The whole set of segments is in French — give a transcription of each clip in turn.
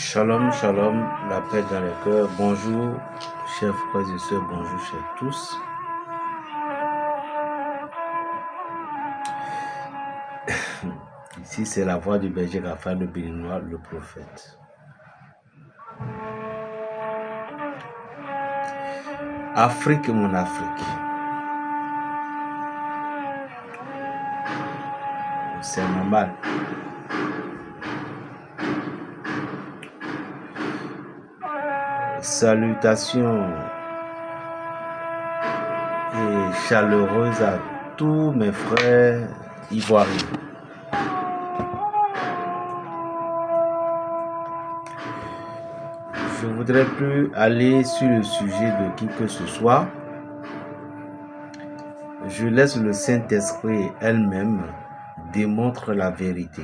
Shalom, shalom, la paix dans les cœurs. Bonjour, chers frères et sœurs, bonjour, chers tous. Ici, c'est la voix du berger Raphaël le Béninois, le prophète. Afrique, mon Afrique. C'est normal. Salutations et chaleureuses à tous mes frères ivoiriens. Je ne voudrais plus aller sur le sujet de qui que ce soit. Je laisse le Saint-Esprit elle-même démontrer la vérité.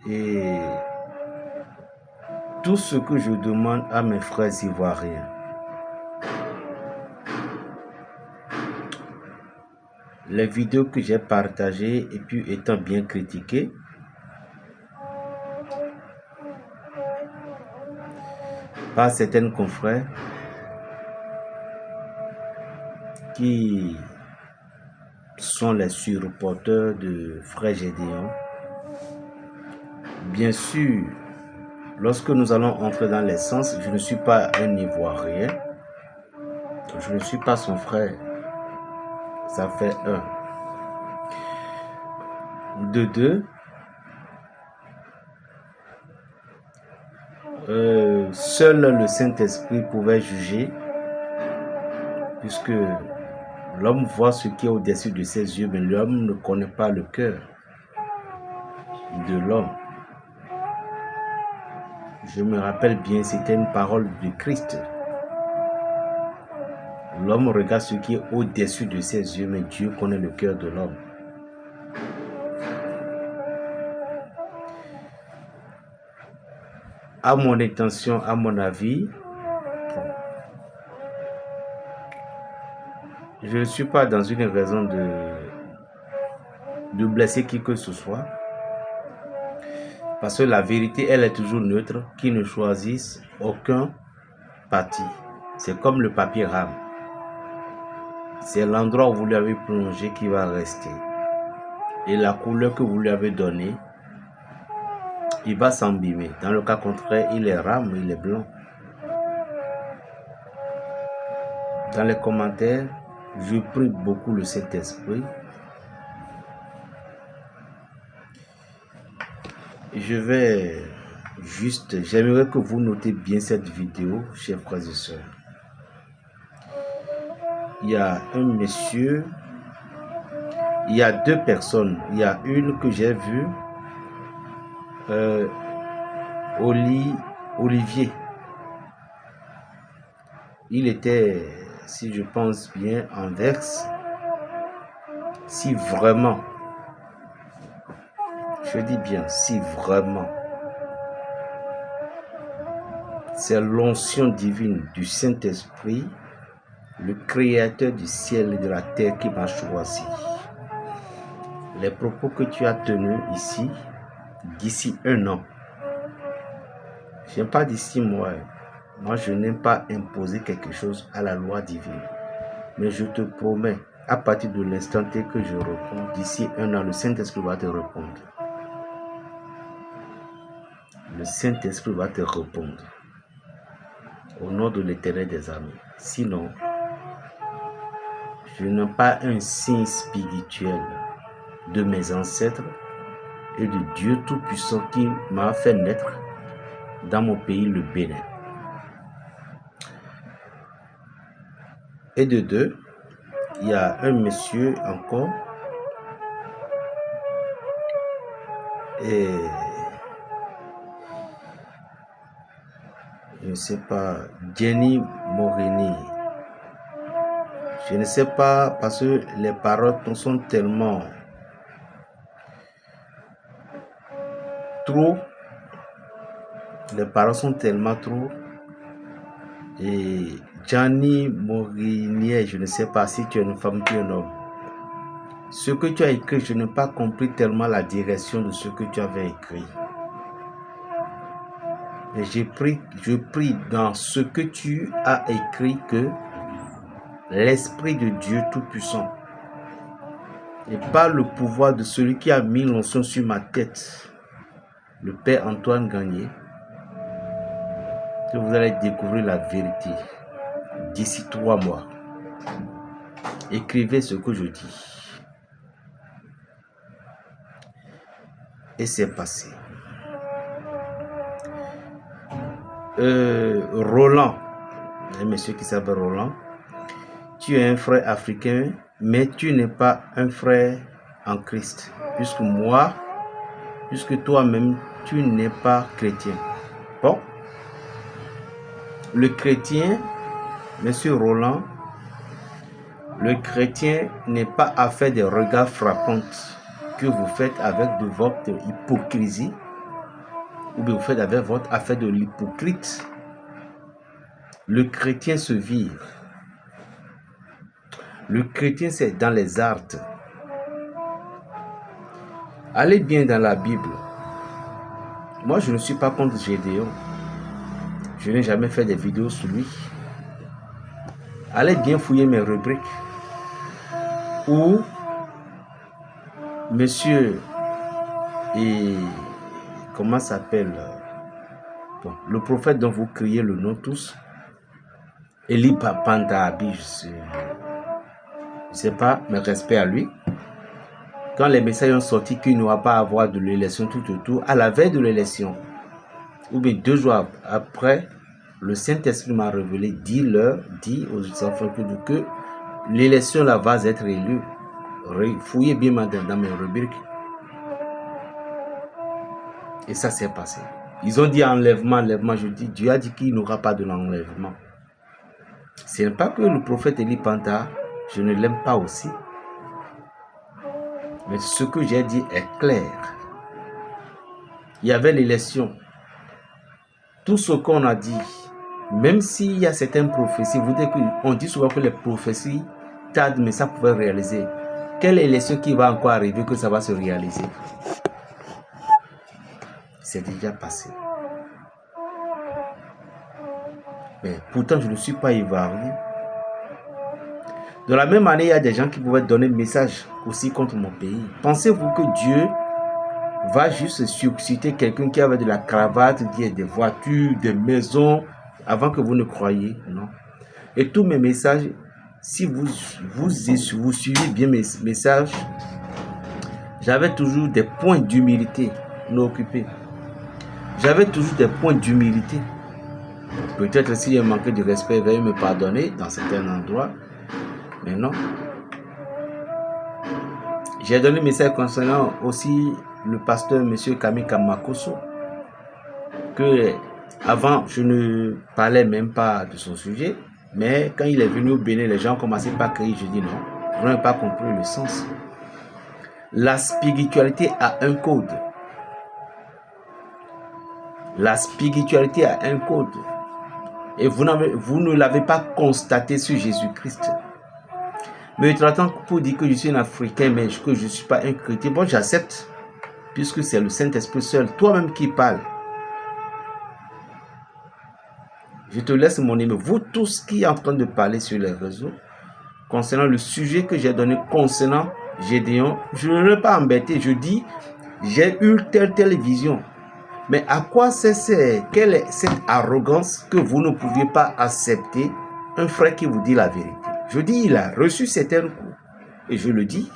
Et tout ce que je demande à mes frères ivoiriens, les vidéos que j'ai partagées et puis étant bien critiquées, par certains confrères qui sont les supporters de Frère Gédéon. Bien sûr, lorsque nous allons entrer dans l'essence, je ne suis pas un Ivoirien, je ne suis pas son frère, ça fait un. De deux, seul le Saint-Esprit pouvait juger, puisque l'homme voit ce qui est au-dessus de ses yeux, mais l'homme ne connaît pas le cœur de l'homme. Je me rappelle bien, c'était une parole du Christ. L'homme regarde ce qui est au-dessus de ses yeux, mais Dieu connaît le cœur de l'homme. À mon intention, à mon avis, je ne suis pas dans une raison de blesser qui que ce soit. Parce que la vérité, elle est toujours neutre, qui ne choisisse aucun parti. C'est comme le papier rame. C'est l'endroit où vous lui avez plongé qui va rester. Et la couleur que vous lui avez donnée, il va s'embimer. Dans le cas contraire, il est rame, il est blanc. Dans les commentaires, je prie beaucoup le Saint-Esprit. J'aimerais que vous notez bien cette vidéo, chers frères et sœurs. Il y a un monsieur, il y a deux personnes. Il y a une que j'ai vue, Olivier. Il était, si je pense bien, en verse. Si vraiment, je dis bien, si vraiment, c'est l'onction divine du Saint-Esprit, le Créateur du ciel et de la terre qui m'a choisi. Les propos que tu as tenus ici, d'ici un an, je n'aime pas d'ici moi. Moi, je n'aime pas imposer quelque chose à la loi divine. Mais je te promets, à partir de l'instant que je réponds, d'ici un an, le Saint-Esprit va te répondre. Le Saint-Esprit va te répondre. Au nom de l'Éternel des armées. Sinon, je n'ai pas un signe spirituel de mes ancêtres et de Dieu Tout-Puissant qui m'a fait naître dans mon pays, le Bénin. Et de deux, il y a un monsieur encore, et je ne sais pas, Jenny Morini. Je ne sais pas, parce que les paroles sont tellement trop. Les paroles sont tellement trop. Et Jenny Morini, je ne sais pas si tu es une femme ou tu es un homme. Ce que tu as écrit, je n'ai pas compris tellement la direction de ce que tu avais écrit. Et je prie dans ce que tu as écrit que l'Esprit de Dieu Tout-Puissant, et par le pouvoir de celui qui a mis l'onction sur ma tête, le Père Antoine Gagné, que vous allez découvrir la vérité d'ici 3 mois. Écrivez ce que je dis. Et c'est passé. Roland, un monsieur qui s'appelle Roland, tu es un frère africain, mais tu n'es pas un frère en Christ, puisque toi-même, tu n'es pas chrétien. Bon, le chrétien, monsieur Roland, le chrétien n'est pas affaire des regards frappants que vous faites avec de votre hypocrisie, ou bien vous faites avec votre affaire de l'hypocrite. Le chrétien se vire. Le chrétien, c'est dans les arts. Allez bien dans la Bible. Moi, je ne suis pas contre Gédéon. Je n'ai jamais fait des vidéos sur lui. Allez bien fouiller mes rubriques. Où monsieur et comment s'appelle le prophète dont vous criez le nom tous, Eli Pantahabi, je sais pas, mais respect à lui. Quand les messages ont sorti qu'il n'y aura pas à avoir de l'élection tout autour, à la veille de l'élection, ou bien 2 jours après, le Saint-Esprit m'a révélé, dit aux enfants que l'élection là va être élue. Fouillez bien dans mes rubriques. Et ça s'est passé. Ils ont dit enlèvement. Je dis, Dieu a dit qu'il n'y aura pas de l'enlèvement. Ce n'est pas que le prophète Eli Panta, je ne l'aime pas aussi. Mais ce que j'ai dit est clair. Il y avait l'élection. Tout ce qu'on a dit, même s'il y a certaines prophéties, on dit souvent que les prophéties tardent, mais ça pouvait réaliser. Quelle élection qui va encore arriver que ça va se réaliser? C'est déjà passé. Mais pourtant, je ne suis pas ivoirien. De la même manière, il y a des gens qui pouvaient donner un message aussi contre mon pays. Pensez-vous que Dieu va juste susciter quelqu'un qui avait de la cravate, qui a des voitures, des maisons, avant que vous ne croyiez? Non. Et tous mes messages, si vous suivez bien mes messages, j'avais toujours des points d'humilité non occupés. J'avais toujours des points d'humilité. Peut-être s'il y a manqué de respect, veuillez me pardonner dans certains endroits. Mais non. J'ai donné un message concernant aussi le pasteur M. Camille Kamakoso, que avant je ne parlais même pas de son sujet, mais quand il est venu au Bénin, les gens commençaient par crier. Je dis non, vous n'avez pas compris le sens. La spiritualité a un code. La spiritualité a un code. Et vous ne l'avez pas constaté sur Jésus-Christ. Mais il t'attend pour dire que je suis un Africain, mais que je ne suis pas un chrétien. Bon, j'accepte, puisque c'est le Saint-Esprit seul, toi-même qui parles. Je te laisse mon numéro. Vous tous qui êtes en train de parler sur les réseaux, concernant le sujet que j'ai donné concernant Gédéon, je ne l'ai pas embêté. Je dis, j'ai eu telle vision. Mais à quoi quelle est cette arrogance que vous ne pouviez pas accepter un frère qui vous dit la vérité? Je dis, il a reçu certains coups. Et je le dis.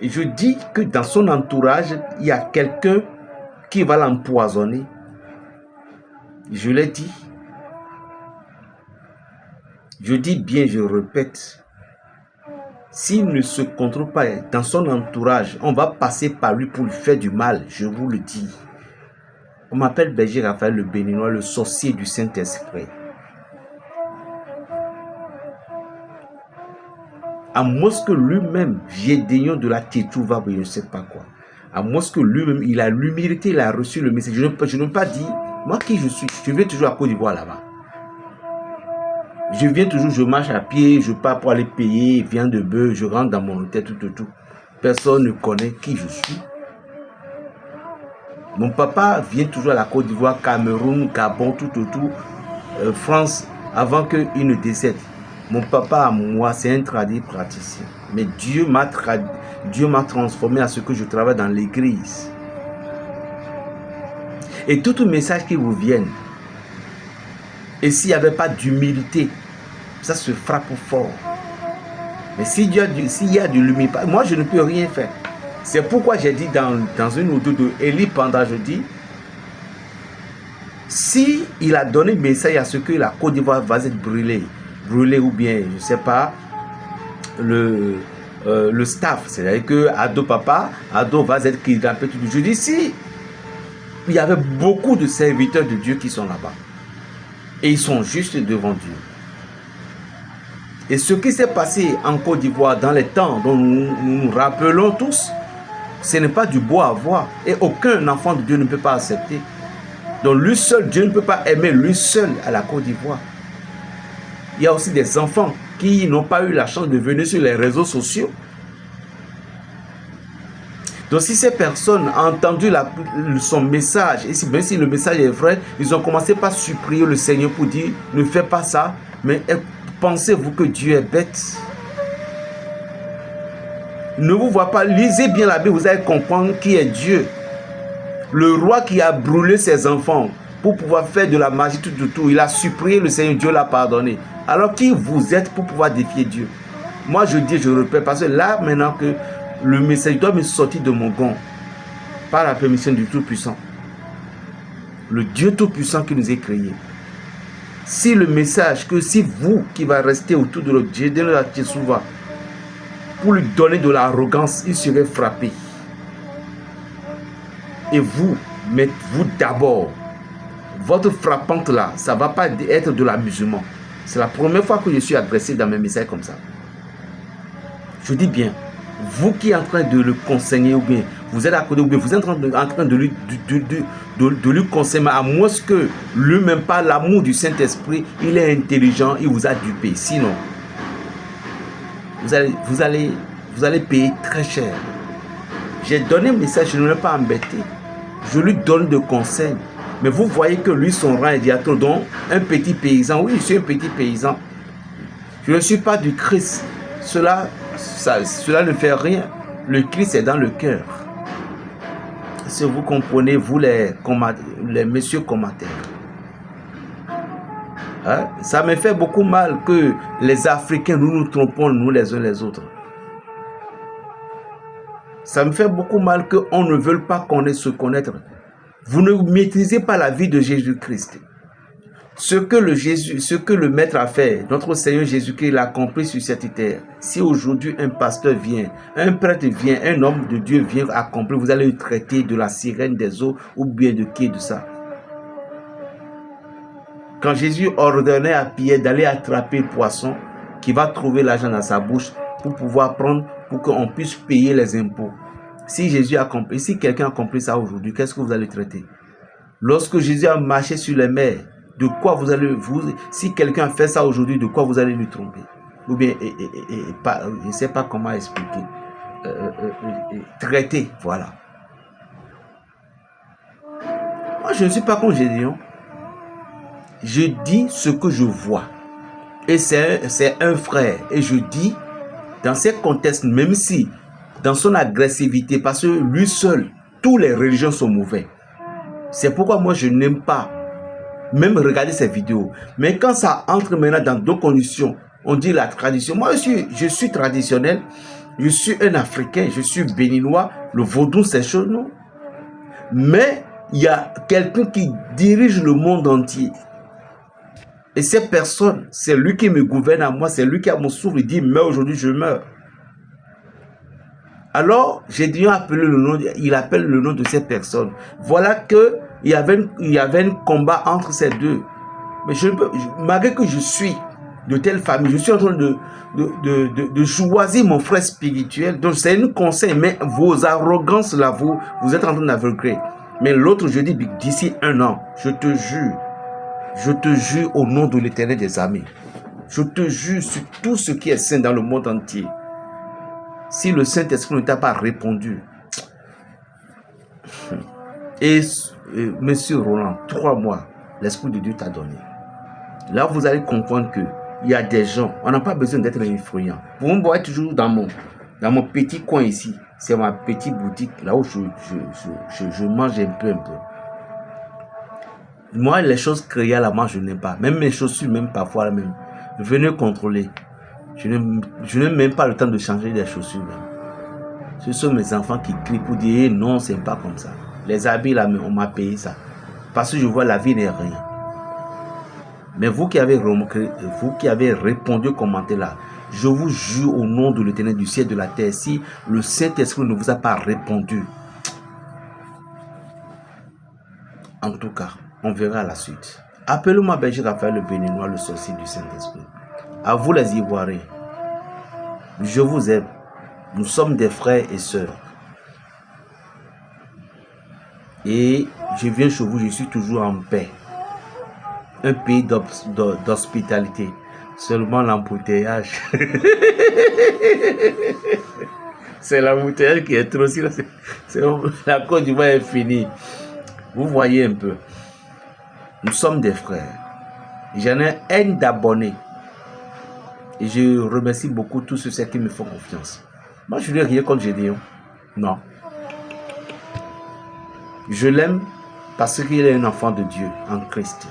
Et je dis que dans son entourage, il y a quelqu'un qui va l'empoisonner. Je l'ai dit. Je dis bien, je répète. S'il ne se contrôle pas dans son entourage, on va passer par lui pour lui faire du mal, je vous le dis. On m'appelle Berger Raphaël le Béninois, le sorcier du Saint-Esprit. À moins que lui-même, Gédéon de la Tétouva, je ne sais pas quoi. À moins que lui-même, il a l'humilité, il a reçu le message. Je ne peux pas dire, moi qui je suis, je viens toujours à Côte d'Ivoire là-bas. Je viens toujours, je marche à pied, je pars pour aller payer, viande de bœuf, je rentre dans mon hôtel, tout. Personne ne connaît qui je suis. Mon papa vient toujours à la Côte d'Ivoire, Cameroun, Gabon, tout autour, France, avant qu'il ne décède. Mon papa, à moi, c'est un traduit praticien. Mais Dieu m'a transformé à ce que je travaille dans l'église. Et tout message qui vous vienne, et s'il n'y avait pas d'humilité, ça se frappe fort. Mais s'il y a de l'humilité, moi je ne peux rien faire. C'est pourquoi j'ai dit dans une audio de Élie pendant jeudi, si il a donné le message à ce que la Côte d'Ivoire va être brûlée ou bien, je ne sais pas, le staff, c'est-à-dire que Ado Papa, Ado va être kidnappé. Je dis si il y avait beaucoup de serviteurs de Dieu qui sont là-bas et ils sont juste devant Dieu. Et ce qui s'est passé en Côte d'Ivoire dans les temps dont nous nous rappelons tous, ce n'est pas du beau à voir et aucun enfant de Dieu ne peut pas accepter. Donc lui seul, Dieu ne peut pas aimer lui seul à la Côte d'Ivoire. Il y a aussi des enfants qui n'ont pas eu la chance de venir sur les réseaux sociaux. Donc si ces personnes ont entendu son message, et même si le message est vrai, ils ont commencé par supplier le Seigneur pour dire, ne fais pas ça, mais pensez-vous que Dieu est bête? Ne vous voyez pas, lisez bien la Bible, vous allez comprendre qui est Dieu. Le roi qui a brûlé ses enfants pour pouvoir faire de la magie tout, il a supplié le Seigneur, Dieu l'a pardonné. Alors qui vous êtes pour pouvoir défier Dieu? Moi je dis, je répète, parce que là maintenant que le message doit me sortir de mon gond par la permission du Tout-Puissant. Le Dieu Tout-Puissant qui nous a créés. Si le message, que si vous qui va rester autour de notre Dieu, de la Tchesouva, pour lui donner de l'arrogance, il serait frappé. Et vous, mettez-vous d'abord. Votre frappante là, ça ne va pas être de l'amusement. C'est la première fois que je suis adressé dans mes messages comme ça. Je dis bien, vous qui êtes en train de le conseiller, ou bien vous êtes à côté, ou bien vous êtes en train de lui conseiller, à moins que lui-même, par l'amour du Saint-Esprit, il est intelligent, il vous a dupé. Sinon, vous allez payer très cher. J'ai donné un message, je ne l'ai pas embêté. Je lui donne des conseils. Mais vous voyez que lui, son rang est diacre, donc un petit paysan. Oui, je suis un petit paysan. Je ne suis pas du Christ. Cela ne fait rien. Le Christ est dans le cœur. Si vous comprenez, vous les messieurs commentaires. Hein? Ça me fait beaucoup mal que les Africains, nous nous trompons, nous les uns les autres. Ça me fait beaucoup mal qu'on ne veuille pas se connaître. Vous ne maîtrisez pas la vie de Jésus-Christ. Ce que le Maître a fait, notre Seigneur Jésus-Christ l'a accompli sur cette terre. Si aujourd'hui un pasteur vient, un prêtre vient, un homme de Dieu vient accomplir, vous allez le traiter de la sirène des eaux ou bien de qui de ça. Quand Jésus ordonnait à Pierre d'aller attraper le poisson, qui va trouver l'argent dans sa bouche pour pouvoir prendre, pour qu'on puisse payer les impôts. Si quelqu'un accomplit ça aujourd'hui, qu'est-ce que vous allez traiter? Lorsque Jésus a marché sur les mers, de quoi si quelqu'un fait ça aujourd'hui, de quoi vous allez lui tromper? Ou bien, je ne sais pas comment expliquer. Traiter, voilà. Moi, je ne suis pas comme Gédéon. Je dis ce que je vois. Et c'est un frère. Et je dis, dans ces contextes, même si, dans son agressivité, parce que lui seul, tous les religions sont mauvais. C'est pourquoi moi, je n'aime pas même regarder ces vidéos. Mais quand ça entre maintenant dans d'autres conditions, on dit la tradition. Moi, je suis traditionnel. Je suis un Africain. Je suis béninois. Le vaudou, c'est chaud, non? Mais il y a quelqu'un qui dirige le monde entier. Et cette personne, c'est lui qui me gouverne à moi. C'est lui qui a mon souffle. Il dit, meurs aujourd'hui, je meurs. Alors, Gédéon appelle le nom de cette personne. Voilà que il y avait un combat entre ces deux. Mais malgré que je suis de telle famille, je suis en train de choisir mon frère spirituel. Donc, c'est un conseil, mais vos arrogances là, vous êtes en train d'aveugler. Mais l'autre, je dis, d'ici 1 an, je te jure au nom de l'Éternel des armées. Je te jure sur tout ce qui est saint dans le monde entier. Si le Saint-Esprit ne t'a pas répondu, Et Monsieur Roland, 3 mois, l'Esprit de Dieu t'a donné. Là, vous allez comprendre que il y a des gens, on n'a pas besoin d'être influent. Vous me voyez toujours dans mon petit coin ici. C'est ma petite boutique, là où je mange un peu. Moi, les choses créées à la main, je n'aime pas. Même mes chaussures, même parfois, même. Venez contrôler. Je n'ai même pas le temps de changer des chaussures. Même. Ce sont mes enfants qui crient pour dire non, c'est pas comme ça. Les habits, là, on m'a payé ça. Parce que je vois la vie n'est rien. Mais vous qui avez répondu au commentaire là, je vous jure au nom de l'Éternel du ciel et de la terre, si le Saint-Esprit ne vous a pas répondu, en tout cas, on verra la suite. Appelez-moi Berger Raphaël le Béninois, le sorcier du Saint-Esprit. À vous les Ivoiriens, je vous aime. Nous sommes des frères et sœurs. Et je viens chez vous, je suis toujours en paix. Un pays d'hospitalité. Seulement l'embouteillage. C'est l'embouteillage qui est trop. La Côte d'Ivoire est finie. Vous voyez un peu. Nous sommes des frères. J'en ai un d'abonnés. Et je remercie beaucoup tous ceux qui me font confiance. Moi, je ne dis rien contre Gédéon. Non. Je l'aime parce qu'il est un enfant de Dieu en Christ.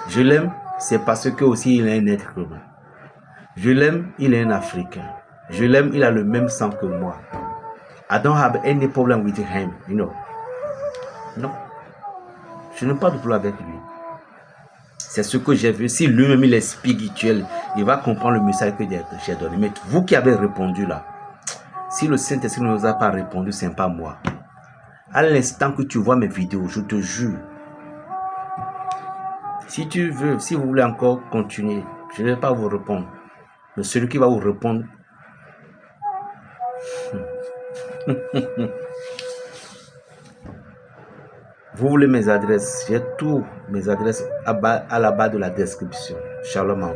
Je l'aime, c'est parce que aussi il est un être humain. Je l'aime, il est un Africain. Je l'aime, il a le même sang que moi. I don't have any problem with him, you know. Non. Je n'ai pas de problème avec lui. C'est ce que j'ai vu. Si lui-même il est spirituel, il va comprendre le message que j'ai donné. Mais vous qui avez répondu là, si le Saint-Esprit ne vous a pas répondu, ce n'est pas moi. À l'instant que tu vois mes vidéos, je te jure, si vous voulez encore continuer, je ne vais pas vous répondre. Mais celui qui va vous répondre, vous voulez mes adresses, j'ai tous mes adresses à la bas de la description. Shalom.